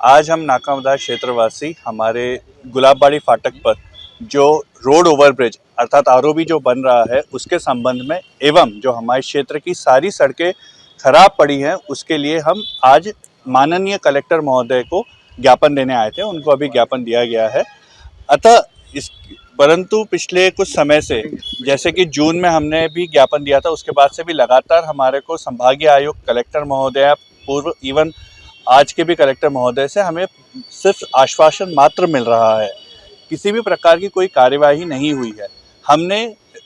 आज हम नाकामदार क्षेत्रवासी हमारे गुलाबबाड़ी फाटक पर जो रोड ओवरब्रिज अर्थात आरओबी जो बन रहा है उसके संबंध में एवं जो हमारे क्षेत्र की सारी सड़कें खराब पड़ी हैं उसके लिए हम आज माननीय कलेक्टर महोदय को ज्ञापन देने आए थे। उनको अभी ज्ञापन दिया गया है। अतः इस परंतु पिछले कुछ समय से जैसे कि जून में हमने भी ज्ञापन दिया था, उसके बाद से भी लगातार हमारे को संभागीय आयुक्त कलेक्टर महोदय पूर्व इवन आज के भी कलेक्टर महोदय से हमें सिर्फ आश्वासन मात्र मिल रहा है। किसी भी प्रकार की कोई कार्यवाही नहीं हुई है। हमने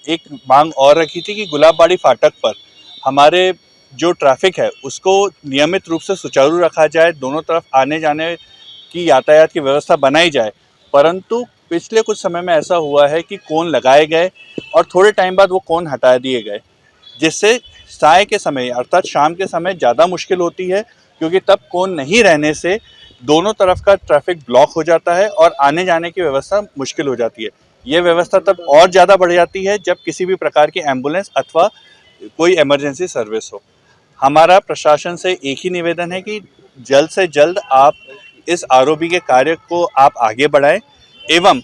एक मांग और रखी थी कि गुलाबबाड़ी फाटक पर हमारे जो ट्रैफिक है उसको नियमित रूप से सुचारू रखा जाए, दोनों तरफ आने जाने की यातायात की व्यवस्था बनाई जाए। परंतु पिछले कुछ समय में ऐसा हुआ है कि कोन लगाए गए और थोड़े टाइम बाद वो कोन हटा दिए गए, जिससे साय के समय अर्थात शाम के समय ज़्यादा मुश्किल होती है, क्योंकि तब कोन नहीं रहने से दोनों तरफ का ट्रैफिक ब्लॉक हो जाता है और आने जाने की व्यवस्था मुश्किल हो जाती है। ये व्यवस्था तब और ज़्यादा बढ़ जाती है जब किसी भी प्रकार की एम्बुलेंस अथवा कोई इमरजेंसी सर्विस हो। हमारा प्रशासन से एक ही निवेदन है कि जल्द से जल्द आप इस आरओबी के कार्य को आप आगे बढ़ाएं एवं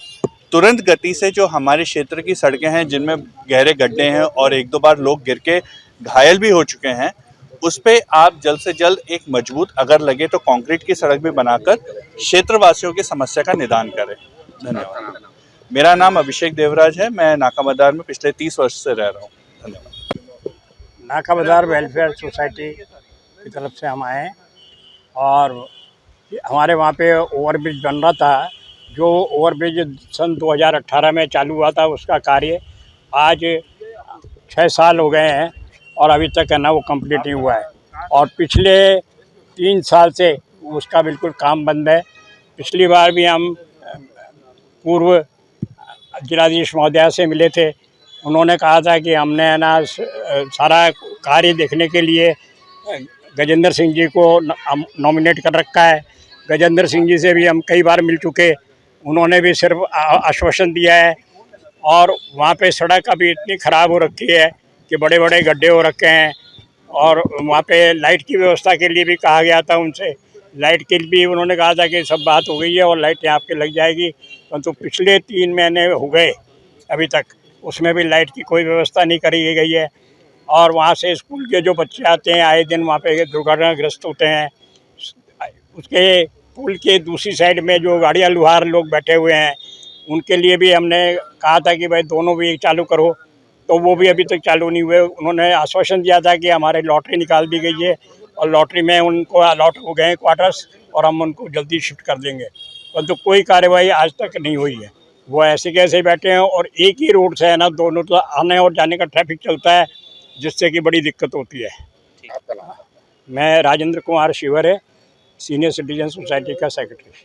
तुरंत गति से जो हमारे क्षेत्र की सड़कें हैं जिनमें गहरे गड्ढे हैं और एक दो बार लोग गिर के घायल भी हो चुके हैं, उस पे आप जल्द से जल्द एक मजबूत अगर लगे तो कंक्रीट की सड़क भी बनाकर क्षेत्रवासियों की समस्या का निदान करें। धन्यवाद। मेरा नाम अभिषेक देवराज है। मैं नाका मदार में पिछले 30 वर्ष से रह रहा हूँ। धन्यवाद। नाका मदार वेलफेयर सोसाइटी की तरफ से हम आए और हमारे वहाँ पे ओवरब्रिज बन रहा था। जो ओवरब्रिज सन 2018 में चालू हुआ था, उसका कार्य आज 6 साल हो गए हैं और अभी तक है ना वो कंप्लीट नहीं हुआ है। और पिछले 3 साल से उसका बिल्कुल काम बंद है। पिछली बार भी हम पूर्व जिलाधीश महोदया से मिले थे। उन्होंने कहा था कि हमने ना सारा कार्य देखने के लिए गजेंद्र सिंह जी को नॉमिनेट कर रखा है। गजेंद्र सिंह जी से भी हम कई बार मिल चुके, उन्होंने भी सिर्फ आश्वासन दिया है। और वहाँ पे सड़क अभी इतनी ख़राब हो रखी है कि बड़े बड़े गड्ढे हो रखे हैं। और वहाँ पे लाइट की व्यवस्था के लिए भी कहा गया था उनसे, लाइट के लिए भी उन्होंने कहा था कि सब बात हो गई है और लाइट यहाँ पे लग जाएगी। परंतु पिछले 3 महीने हो गए अभी तक उसमें भी लाइट की कोई व्यवस्था नहीं करी गई है। और वहाँ से स्कूल के जो बच्चे आते हैं आए दिन वहाँ पे दुर्घटनाग्रस्त होते हैं। उसके पुल के दूसरी साइड में जो गाड़ियाँ लुहार लोग बैठे हुए हैं उनके लिए भी हमने कहा था कि भाई दोनों भी चालू करो, तो वो भी अभी तक चालू नहीं हुए। उन्होंने आश्वासन दिया था कि हमारे लॉटरी निकाल दी गई है और लॉटरी में उनको अलॉट हो गए क्वार्टर्स और हम उनको जल्दी शिफ्ट कर देंगे, परंतु कोई कार्यवाही आज तक नहीं हुई है। वो ऐसे कैसे बैठे हैं और एक ही रोड से है ना दोनों तो आने और जाने का ट्रैफिक चलता है, जिससे कि बड़ी दिक्कत होती है। मैं राजेंद्र कुमार शिवर है, सीनियर सिटीजन सोसाइटी का सेक्रेटरी।